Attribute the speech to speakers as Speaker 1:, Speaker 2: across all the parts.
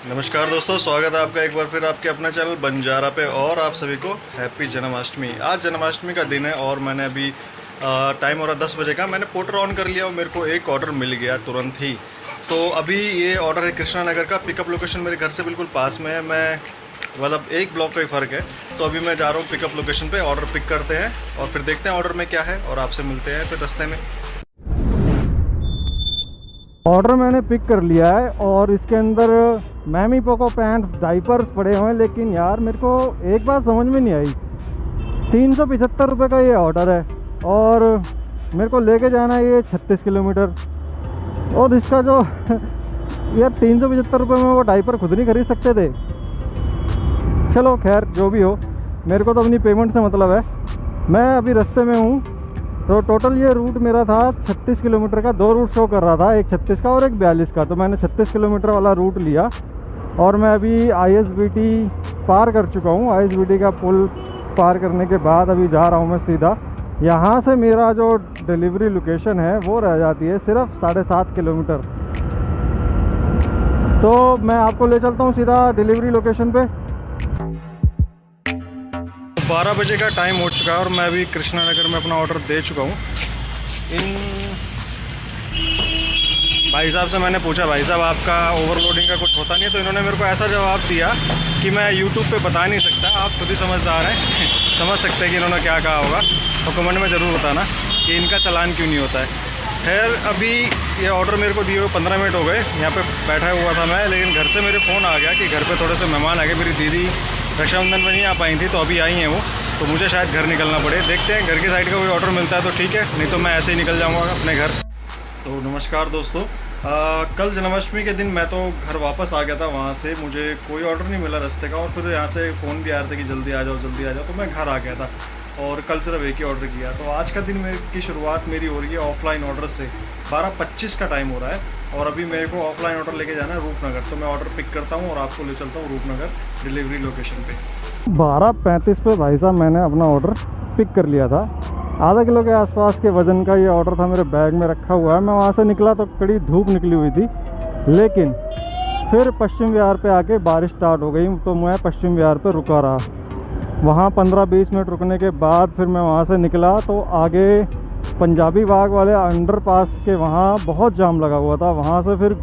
Speaker 1: नमस्कार दोस्तों, स्वागत है आपका एक बार फिर आपके अपने चैनल बंजारा पे। और आप सभी को हैप्पी जन्माष्टमी। आज जन्माष्टमी का दिन है और मैंने अभी टाइम हो रहा 10 बजे का। मैंने पोर्टर ऑन कर लिया और मेरे को एक ऑर्डर मिल गया तुरंत ही। तो अभी ये ऑर्डर है कृष्णा नगर का। पिकअप लोकेशन मेरे घर से बिल्कुल पास में है। मैं मतलब एक ब्लॉक का ही फ़र्क है। तो अभी मैं जा रहा हूँ पिकअप लोकेशन पे। ऑर्डर पिक करते हैं और फिर देखते हैं ऑर्डर में क्या है और आपसे मिलते हैं फिर रास्ते में।
Speaker 2: ऑर्डर मैंने पिक कर लिया है और इसके अंदर मैमी पोको पैंट्स डाइपर्स पड़े हुए हैं। लेकिन यार मेरे को एक बात समझ में नहीं आई, 375 रुपये का ये ऑर्डर है और मेरे को लेके जाना है ये 36 किलोमीटर। और इसका जो यार 375 रुपये में वो डाइपर खुद नहीं खरीद सकते थे। चलो खैर जो भी हो, मेरे को तो अपनी पेमेंट से मतलब है। मैं अभी रास्ते में हूँ। तो टोटल ये रूट मेरा था 36 किलोमीटर का। 2 रूट शो कर रहा था, एक 36 का और एक 42 का। तो मैंने 36 किलोमीटर वाला रूट लिया और मैं अभी ISBT पार कर चुका हूँ। ISBT का पुल पार करने के बाद अभी जा रहा हूँ मैं सीधा। यहाँ से मेरा जो डिलीवरी लोकेशन है वो रह जाती है सिर्फ 7.5 किलोमीटर। तो मैं आपको ले चलता हूँ सीधा डिलीवरी लोकेशन पे।
Speaker 1: 12 बजे का टाइम हो चुका है और मैं अभी कृष्णा नगर में अपना ऑर्डर दे चुका हूँ। इन भाई साहब से मैंने पूछा, भाई साहब आपका ओवरलोडिंग का कुछ होता नहीं है? तो इन्होंने मेरे को ऐसा जवाब दिया कि मैं YouTube पे बता नहीं सकता, आप खुद ही समझदार हैं समझ सकते हैं कि इन्होंने क्या कहा होगा। तो कमेंट में ज़रूर बताना कि इनका चालान क्यों नहीं होता है। खैर अभी ये ऑर्डर मेरे को दिए हुए 15 मिनट हो गए। यहाँ पे बैठा हुआ था मैं, लेकिन घर से मेरे फ़ोन आ गया कि घर पे थोड़े से मेहमान आ गए। मेरी दीदी रक्षाबंधन में नहीं आ पाई थी, तो अभी आई हैं वो। तो मुझे शायद घर निकलना पड़े। देखते हैं घर की साइड का कोई ऑर्डर मिलता है तो ठीक है, नहीं तो मैं ऐसे ही निकल जाऊँगा अपने घर। तो नमस्कार दोस्तों, कल जन्माष्टमी के दिन मैं तो घर वापस आ गया था। वहाँ से मुझे कोई ऑर्डर नहीं मिला रास्ते का, और फिर यहाँ से फ़ोन भी आ रहे थे कि जल्दी आ जाओ जल्दी आ जाओ। तो मैं घर आ गया था और कल सिर्फ एक ही ऑर्डर किया। तो आज का दिन की शुरुआत मेरी हो रही है ऑफलाइन ऑर्डर से। 12:25 का टाइम हो रहा है और अभी मेरे को ऑफलाइन ऑर्डर लेके जाना है रूपनगर। तो मैं ऑर्डर पिक करता हूँ और आपको ले चलता हूँ रूपनगर डिलीवरी लोकेशन पे।
Speaker 2: 12:35 पे भाई साहब मैंने अपना ऑर्डर पिक कर लिया था। आधा किलो के आसपास के वज़न का ये ऑर्डर था, मेरे बैग में रखा हुआ है। मैं वहाँ से निकला तो कड़ी धूप निकली हुई थी, लेकिन फिर पश्चिम विहार पे आके बारिश स्टार्ट हो गई। तो मैं पश्चिम विहार पे रुका रहा। वहाँ 15-20 मिनट रुकने के बाद फिर मैं वहाँ से निकला तो आगे पंजाबी बाग वाले अंडरपास के वहाँ बहुत जाम लगा हुआ था। वहाँ से फिर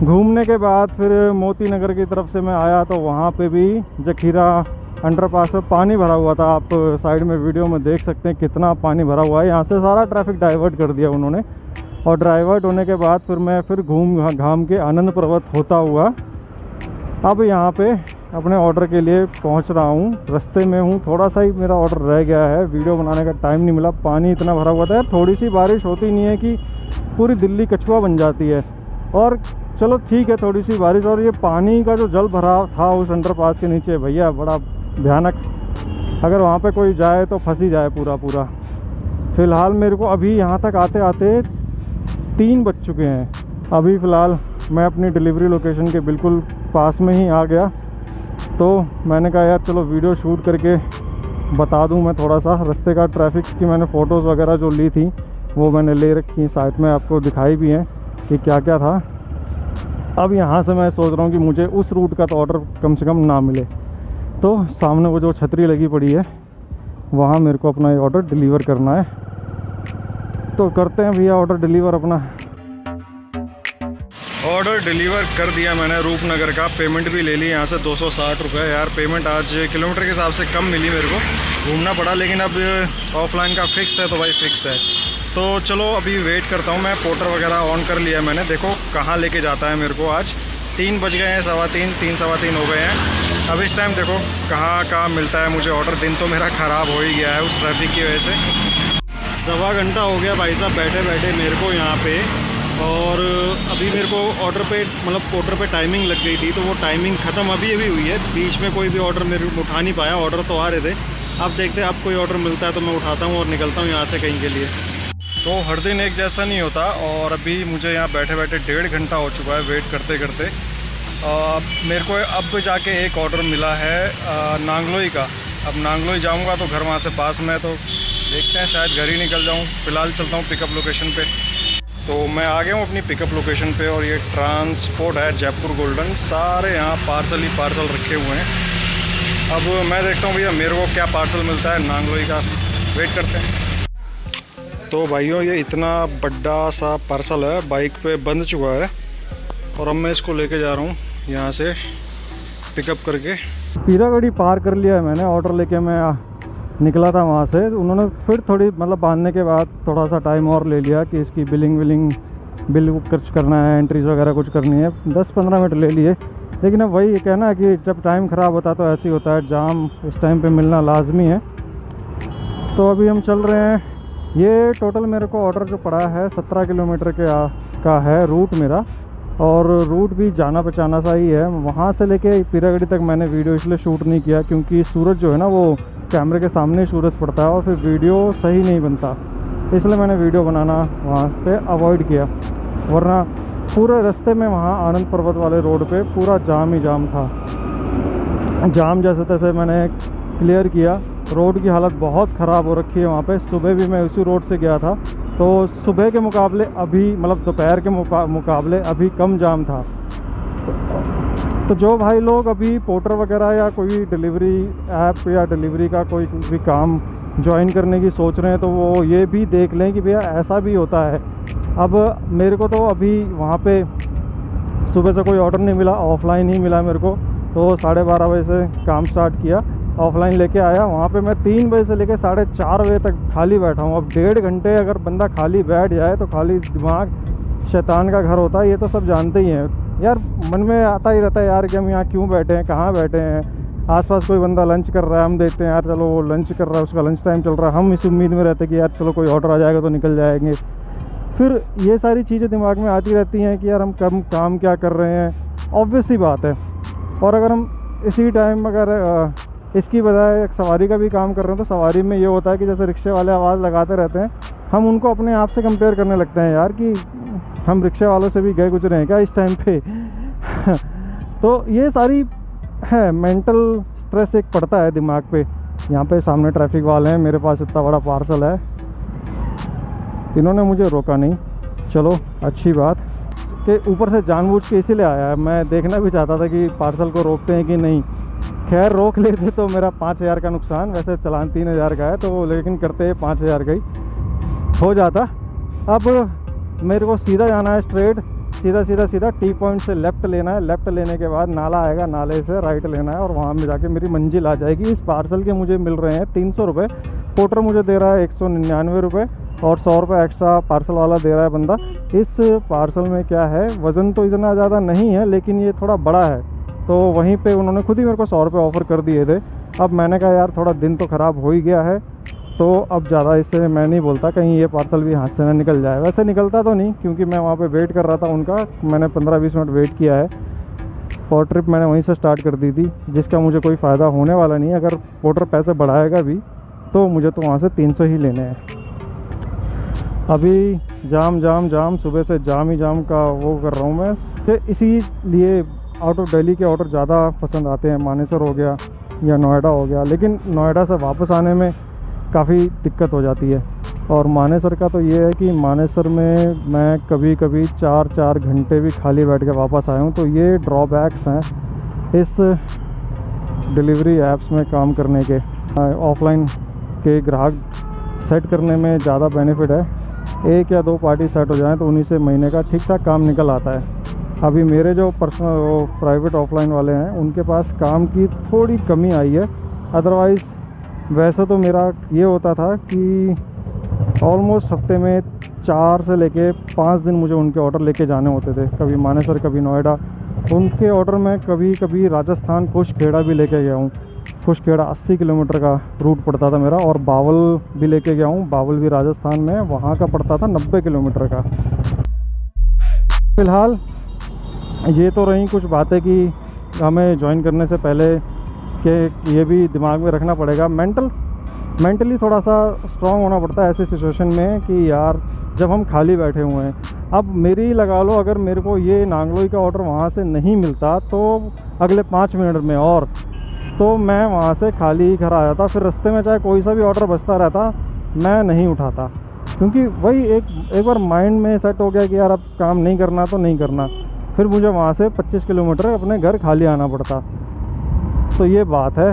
Speaker 2: घूमने के बाद फिर मोती नगर की तरफ से मैं आया तो वहाँ पे भी जखीरा अंडरपास में पानी भरा हुआ था। आप साइड में वीडियो में देख सकते हैं कितना पानी भरा हुआ है। यहाँ से सारा ट्रैफिक डाइवर्ट कर दिया उन्होंने, और डाइवर्ट होने के बाद फिर मैं घूम घाम के आनंद पर्वत होता हुआ अब यहाँ पे अपने ऑर्डर के लिए पहुँच रहा हूँ। रास्ते में हूँ, थोड़ा सा ही मेरा ऑर्डर रह गया है। वीडियो बनाने का टाइम नहीं मिला, पानी इतना भरा हुआ था यार। थोड़ी सी बारिश होती नहीं है कि पूरी दिल्ली कछुआ बन जाती है। और चलो ठीक है, थोड़ी सी बारिश। और ये पानी का जो जल भरा था उस अंडरपास के नीचे, भैया बड़ा भयानक। अगर वहाँ पे कोई जाए तो फंस ही जाए पूरा। फ़िलहाल मेरे को अभी यहाँ तक आते आते 3 बज चुके हैं। अभी फ़िलहाल मैं अपनी डिलीवरी लोकेशन के बिल्कुल पास में ही आ गया। तो मैंने कहा यार चलो वीडियो शूट करके बता दूं मैं थोड़ा सा रास्ते का। ट्रैफिक की मैंने फ़ोटोज़ वगैरह जो ली थी वो मैंने ले रखी हैं, साथ में आपको दिखाई भी हैं कि क्या क्या था। अब यहाँ से मैं सोच रहा हूँ कि मुझे उस रूट का तो ऑर्डर कम से कम ना मिले। तो सामने वो जो छतरी लगी पड़ी है वहाँ मेरे को अपना ये ऑर्डर डिलीवर करना है। तो करते हैं भैया ऑर्डर डिलीवर अपना।
Speaker 1: ऑर्डर डिलीवर कर दिया मैंने रूपनगर का। पेमेंट भी ले ली यहाँ से 260 रुपये। यार पेमेंट आज किलोमीटर के हिसाब से कम मिली मेरे को, घूमना पड़ा। लेकिन अब ऑफलाइन का फिक्स है तो भाई फिक्स है। तो चलो अभी वेट करता हूँ मैं। पोर्टर वगैरह ऑन कर लिया मैंने। देखो कहाँ लेके जाता है मेरे को। आज 3 बज गए हैं, 3:15 3:15 हो गए हैं। अब इस टाइम देखो कहाँ मिलता है मुझे ऑर्डर। दिन तो मेरा ख़राब हो ही गया है उस ट्रैफिक की वजह से। 1.25 घंटा हो गया भाई साहब बैठे बैठे मेरे को यहाँ पे। और अभी मेरे को ऑर्डर पे मतलब पोर्टर पे टाइमिंग लग गई थी, तो वो टाइमिंग ख़त्म अभी हुई है। बीच में कोई भी ऑर्डर मेरे को उठा नहीं पाया। ऑर्डर तो आ रहे थे। अब देखते हैं अब कोई ऑर्डर मिलता है तो मैं उठाता हूँ और निकलता हूँ यहाँ से कहीं के लिए। तो हर दिन एक जैसा नहीं होता। और अभी मुझे यहाँ बैठे बैठे 1.5 घंटा हो चुका है वेट करते करते। मेरे को अब जाके एक ऑर्डर मिला है नांगलोई का। अब नांगलोई जाऊँगा तो घर वहाँ से पास में है, तो देखते हैं शायद घर ही निकल जाऊँ। फ़िलहाल चलता हूँ पिकअप लोकेशन पे। तो मैं आ गया हूँ अपनी पिकअप लोकेशन पे और ये ट्रांसपोर्ट है जयपुर गोल्डन। सारे यहाँ पार्सल ही पार्सल रखे हुए हैं। अब मैं देखता हूँ भैया मेरे को क्या पार्सल मिलता है नांगलोई का, वेट करते हैं। तो भाइयों ये इतना बड़ा सा पार्सल है, बाइक पे बंध चुका है और अब मैं इसको लेके जा रहा हूँ यहाँ से पिकअप करके।
Speaker 2: पीरागढ़ी पार कर लिया है मैंने, ऑर्डर लेके मैं निकला था वहाँ से। उन्होंने फिर थोड़ी मतलब बांधने के बाद थोड़ा सा टाइम और ले लिया कि इसकी बिल कुछ करना है, एंट्रीज वगैरह कुछ करनी है, 10-15 मिनट ले लिए। लेकिन अब वही कहना है कि जब टाइम ख़राब होता है तो ऐसे ही होता है, जाम इस टाइम पे मिलना लाजमी है। तो अभी हम चल रहे हैं। ये टोटल मेरे को ऑर्डर जो पड़ा है 17 किलोमीटर का है रूट मेरा, और रूट भी जाना पहचाना सा ही है। वहाँ से लेके पीरागढ़ी तक मैंने वीडियो इसलिए शूट नहीं किया क्योंकि सूरज जो है ना वो कैमरे के सामने सूरज पड़ता है और फिर वीडियो सही नहीं बनता, इसलिए मैंने वीडियो बनाना वहाँ पे अवॉइड किया। वरना पूरे रास्ते में वहाँ आनंद पर्वत वाले रोड पे पूरा जाम ही जाम था। जाम जैसे तैसे मैंने क्लियर किया। रोड की हालत बहुत ख़राब हो रखी है वहाँ पे। सुबह भी मैं उसी रोड से गया था तो सुबह के मुकाबले अभी मतलब दोपहर के मुकाबले अभी कम जाम था। तो जो भाई लोग अभी पोर्टर वगैरह या कोई डिलीवरी ऐप या डिलीवरी का कोई भी काम ज्वाइन करने की सोच रहे हैं तो वो ये भी देख लें कि भैया ऐसा भी होता है। अब मेरे को तो अभी वहाँ पे सुबह से कोई ऑर्डर नहीं मिला, ऑफलाइन ही मिला मेरे को। तो 12:30 बजे से काम स्टार्ट किया, ऑफलाइन लेके आया। वहाँ पे मैं 3 बजे से लेके 4:30 बजे तक खाली बैठा हूँ। अब 1.5 घंटे अगर बंदा खाली बैठ जाए तो खाली दिमाग शैतान का घर होता है, ये तो सब जानते ही हैं यार। मन में आता ही रहता है यार कि हम यहाँ क्यों बैठे हैं, कहाँ बैठे हैं। आसपास कोई बंदा लंच कर रहा है, हम देखते हैं यार चलो वो लंच कर रहा है, उसका लंच टाइम चल रहा है, हम इस उम्मीद में रहते हैं कि यार चलो कोई ऑर्डर आ जाएगा तो निकल जाएंगे। फिर ये सारी चीज़ें दिमाग में आती रहती हैं कि यार हम कम काम क्या कर रहे हैं, ऑब्वियस सी बात है। और अगर हम इसी टाइम अगर इसकी बजाय एक सवारी का भी काम कर रहे हैं तो सवारी में ये होता है कि जैसे रिक्शे वाले आवाज़ लगाते रहते हैं, हम उनको अपने आप से कंपेयर करने लगते हैं यार कि हम रिक्शे वालों से भी गए गुजरे हैं क्या इस टाइम पे। तो ये सारी है मेंटल स्ट्रेस एक पड़ता है दिमाग पे। यहाँ पे सामने ट्रैफिक वाले हैं, मेरे पास इतना बड़ा पार्सल है, इन्होंने मुझे रोका नहीं, चलो अच्छी बात। के ऊपर से जानबूझ के इसीलिए आया है, मैं देखना भी चाहता था कि पार्सल को रोकते हैं कि नहीं। खैर रोक लेते तो मेरा 5,000 का नुकसान, वैसे चलान 3,000 का है तो, लेकिन करते 5,000 का ही हो जाता। अब मेरे को सीधा जाना है, स्ट्रेट सीधा टी पॉइंट से लेफ़्ट लेना है। लेफ़्ट लेने के बाद नाला आएगा, नाले से राइट लेना है और वहाँ में जाके मेरी मंजिल आ जाएगी। इस पार्सल के मुझे मिल रहे हैं 300 रुपये, पोर्टर मुझे दे रहा है 199 रुपये और 100 रुपये एक्स्ट्रा पार्सल वाला दे रहा है बंदा। इस पार्सल में क्या है, वज़न तो इतना ज़्यादा नहीं है लेकिन ये थोड़ा बड़ा है, तो वहीं पे उन्होंने खुद ही मेरे को 100 रुपये ऑफ़र कर दिए थे। अब मैंने कहा यार थोड़ा दिन तो ख़राब हो ही गया है, तो अब ज़्यादा इससे मैं नहीं बोलता, कहीं ये पार्सल भी हाथ से ना निकल जाए। वैसे निकलता तो नहीं क्योंकि मैं वहाँ पे वेट कर रहा था उनका, मैंने 15-20 मिनट वेट किया है और ट्रिप मैंने वहीं से स्टार्ट कर दी थी, जिसका मुझे कोई फ़ायदा होने वाला नहीं है। अगर पोर्टर पैसे बढ़ाएगा भी तो मुझे तो वहाँ से 300 ही लेने हैं। अभी जाम सुबह से जाम ही जाम का वो कर रहा हूँ मैं। तो इसीलिए आउट ऑफ दिल्ली के ऑर्डर ज़्यादा पसंद आते हैं, मानेसर हो गया या नोएडा हो गया। लेकिन नोएडा से वापस आने में काफ़ी दिक्कत हो जाती है। और मानेसर का तो ये है कि मानेसर में मैं कभी 4 घंटे भी खाली बैठ के वापस आया हूँ। तो ये ड्रॉबैक्स हैं इस डिलीवरी ऐप्स में काम करने के। ऑफलाइन के ग्राहक सेट करने में ज़्यादा बेनिफिट है, 1 या 2 पार्टी सेट हो जाएं तो उन्हीं से महीने का ठीक ठाक काम निकल आता है। अभी मेरे जो पर्सनल प्राइवेट ऑफलाइन वाले हैं उनके पास काम की थोड़ी कमी आई है। अदरवाइज़ वैसे तो मेरा ये होता था कि ऑलमोस्ट हफ्ते में 4 से लेके 5 दिन मुझे उनके ऑर्डर लेके जाने होते थे, कभी मानेसर कभी नोएडा। उनके ऑर्डर में कभी राजस्थान खुशखेड़ा भी लेके गया हूँ। खुशखेड़ा 80 किलोमीटर का रूट पड़ता था मेरा, और बावल भी लेके गया हूँ, बावल भी राजस्थान में, वहाँ का पड़ता था 90 किलोमीटर का। फ़िलहाल ये तो रही कुछ बातें कि हमें ज्वाइन करने से पहले कि ये भी दिमाग में रखना पड़ेगा, मेंटली थोड़ा सा स्ट्रांग होना पड़ता है ऐसे सिचुएशन में कि यार जब हम खाली बैठे हुए हैं। अब मेरी लगा लो, अगर मेरे को ये नांगलोई का ऑर्डर वहाँ से नहीं मिलता तो अगले 5 मिनट में और तो मैं वहाँ से खाली ही घर आ जाता। फिर रास्ते में चाहे कोई सा भी ऑर्डर बचता रहता मैं नहीं उठाता। क्योंकि वही एक बार माइंड में सेट हो गया कि यार अब काम नहीं करना तो नहीं करना, फिर मुझे वहाँ से 25 किलोमीटर अपने घर खाली आना पड़ता। तो ये बात है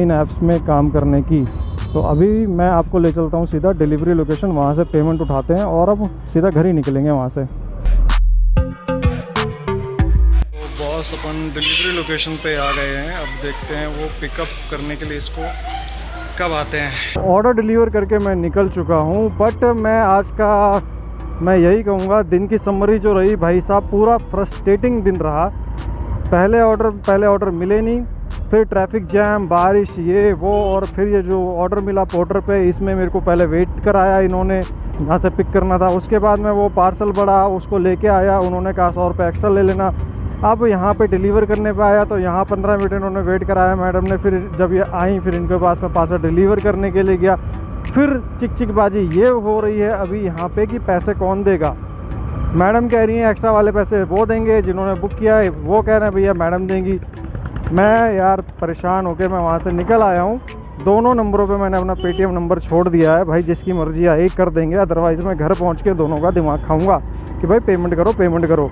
Speaker 2: इन ऐप्स में काम करने की। तो अभी मैं आपको ले चलता हूँ सीधा डिलीवरी लोकेशन, वहाँ से पेमेंट उठाते हैं और अब सीधा घर ही निकलेंगे वहाँ से।
Speaker 1: तो बॉस अपन डिलीवरी लोकेशन पे आ गए हैं, अब देखते हैं वो पिकअप करने के लिए इसको कब आते हैं।
Speaker 2: ऑर्डर डिलीवर करके मैं निकल चुका हूँ, बट मैं आज का मैं यही कहूँगा दिन की समरी जो रही भाई साहब, पूरा फ्रस्ट्रेटिंग दिन रहा। पहले ऑर्डर मिले नहीं, फिर ट्रैफिक जैम, बारिश, ये वो, और फिर ये जो ऑर्डर मिला पोर्टर पे, इसमें मेरे को पहले वेट कराया इन्होंने, जहाँ से पिक करना था। उसके बाद में वो पार्सल बढ़ा, उसको लेके आया, उन्होंने कहा 100 रुपये एक्स्ट्रा ले लेना। अब यहाँ पे डिलीवर करने पे आया तो यहाँ 15 मिनट इन्होंने वेट कराया मैडम ने। फिर जब ये आई फिर इनके पास में पार्सल डिलीवर करने के लिए गया, फिर चिकचिकबाजी ये हो रही है अभी यहाँ पे कि पैसे कौन देगा। मैडम कह रही हैं एक्स्ट्रा वाले पैसे वो देंगे, जिन्होंने बुक किया है वो कह रहे हैं भैया मैडम देंगी। मैं यार परेशान होकर मैं वहाँ से निकल आया हूँ। दोनों नंबरों पे मैंने अपना पेटीएम नंबर छोड़ दिया है, भाई जिसकी मर्जी आए कर देंगे, अदरवाइज़ मैं घर पहुँच के दोनों का दिमाग खाऊँगा कि भाई पेमेंट करो।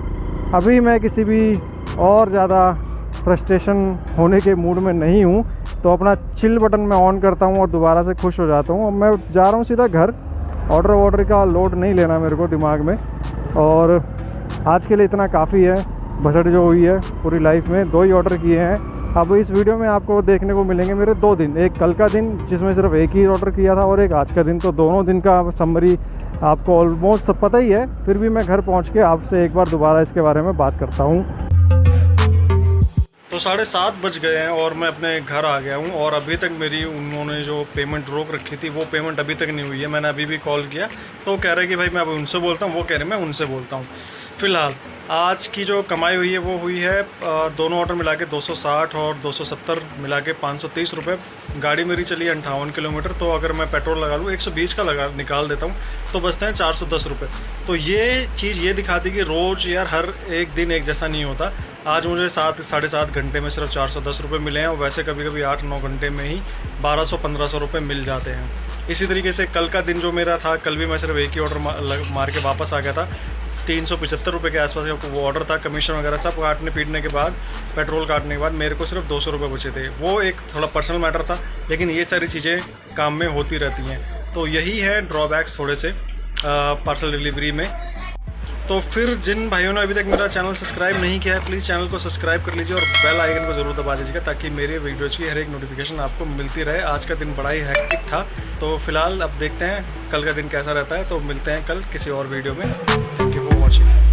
Speaker 2: अभी मैं किसी भी और ज़्यादा फ्रस्ट्रेशन होने के मूड में नहीं हूँ, तो अपना चिल बटन मैं ऑन करता हूँ और दोबारा से खुश हो जाता हूँ। अब मैं जा रहा हूँ सीधा घर। ऑर्डर का लोड नहीं लेना मेरे को दिमाग में, और आज के लिए इतना काफ़ी है। भसड़ जो हुई है पूरी लाइफ में, 2 ही ऑर्डर किए हैं। अब इस वीडियो में आपको देखने को मिलेंगे मेरे 2 दिन, एक कल का दिन जिसमें सिर्फ एक ही ऑर्डर किया था और एक आज का दिन। तो दोनों दिन का समरी आपको ऑलमोस्ट सब पता ही है, फिर भी मैं घर पहुंच के आपसे एक बार दोबारा इसके बारे में बात करता हूं।
Speaker 1: तो 7:30 बज गए हैं और मैं अपने घर आ गया हूं, और अभी तक मेरी उन्होंने जो पेमेंट रोक रखी थी वो पेमेंट अभी तक नहीं हुई है। मैंने अभी भी कॉल किया तो वो कह रहे कि भाई मैं अभी उनसे बोलता हूँ, वो कह रहे मैं उनसे बोलता हूँ। फ़िलहाल आज की जो कमाई हुई है वो हुई है दोनों ऑर्डर मिला के 260 और 270 मिला के 530 रुपये। गाड़ी मेरी चली 58 किलोमीटर, तो अगर मैं पेट्रोल लगा लूँ 120 का निकाल देता हूँ तो बचते हैं 410 रुपये। तो ये चीज़ ये दिखाती कि रोज़ यार हर एक दिन एक जैसा नहीं होता। आज मुझे 7-7.5 घंटे में सिर्फ 410 रुपये मिले हैं, और वैसे कभी कभी 8-9 घंटे में ही 1200-1500 रुपये मिल जाते हैं। इसी तरीके से कल का दिन जो मेरा था, कल भी मैं सिर्फ एक ही ऑर्डर मार के वापस आ गया था। 375 रुपये के आसपास का वो ऑर्डर था। कमीशन वगैरह सब काटने पीटने के बाद, पेट्रोल काटने के बाद मेरे को सिर्फ 200 रुपये बचे थे। वो एक थोड़ा पर्सनल मैटर था, लेकिन ये सारी चीज़ें काम में होती रहती हैं। तो यही है ड्रॉबैक्स थोड़े से पार्सल डिलीवरी में। तो फिर जिन भाइयों ने अभी तक मेरा चैनल सब्सक्राइब नहीं किया है, प्लीज़ चैनल को सब्सक्राइब कर लीजिए और बेल आइकन को ज़रूर दबा दीजिएगा, ताकि मेरे वीडियोज़ की हर एक नोटिफिकेशन आपको मिलती रहे। आज का दिन बड़ा ही हेक्टिक था, तो फिलहाल अब देखते हैं कल का दिन कैसा रहता है। तो मिलते हैं कल किसी और वीडियो में। Thank you for watching.